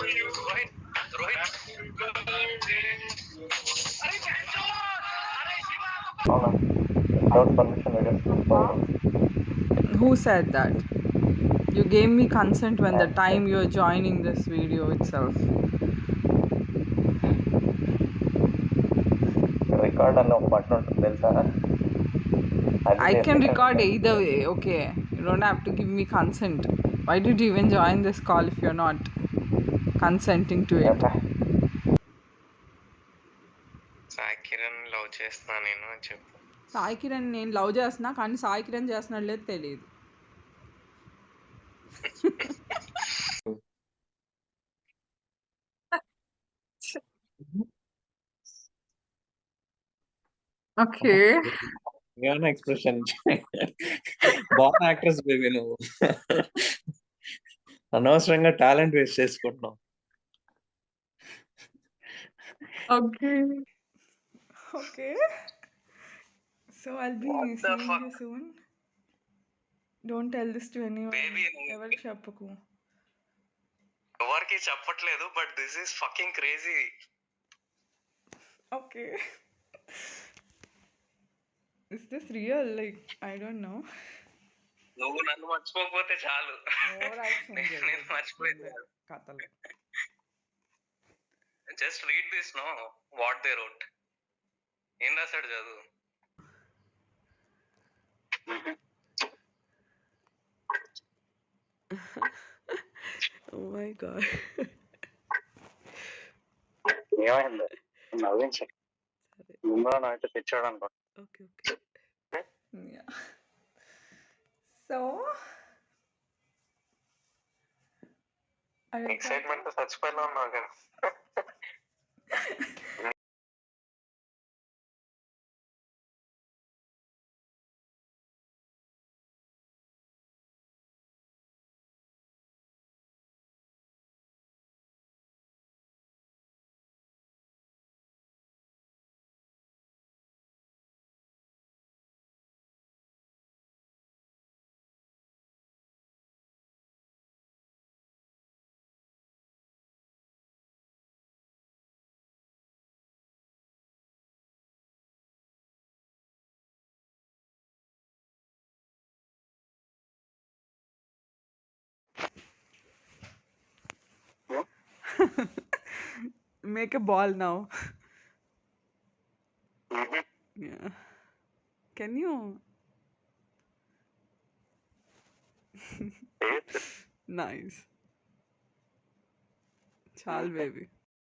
Rohit, అవునా without permission videos తీసుకోవడం. Who said that? You gave me consent when the time you're joining this video itself. Record అని ఒక button ఉంటుంది తెలుసా? అది I can చేస్తే record either way, okay? You don't have to give me consent. Why did you even join this call if you're not consenting to it? Sai Kiran love చేస్తున్నా నేను అని చెప్పు. సాయి కిరణ్ నేను లవ్ చేస్తున్నా, కానీ సాయి కిరణ్ చేస్తున్నాడు లేదు తెలియదు. ఓకే, ఏమన్నా ఎక్స్ప్రెషన్ బాగున్న యాక్ట్రెస్ బేబీ నువ్వు. అనవసరంగా టాలెంట్ వేస్ట్ చేసుకుంటున్నావు. Okay, okay. So I'll be What the seeing fuck? you soon. Don't tell this to anyone. Baby, ఎవరికి చెప్పకు. ఎవరికి చెప్పట్లేదు, but this is fucking crazy. Okay. Is this real? Like, I don't know. నువ్వు నన్ను మర్చిపోకపోతే చాలు. Overreaction నేను మర్చిపోయింది. కథలు. Just read this know what they wrote. ఏం రాశాడు చదువు. Oh my god. ఏమైంది నవ్వించు. ముందు అయితే తెచ్చాడు అనుకో. Okay. Yeah. So, ఎక్సైట్మెంట్ చచ్చిపోయినా ఉన్నావు కదా. make a ball now. Yeah. Can you? Nice. Chal baby.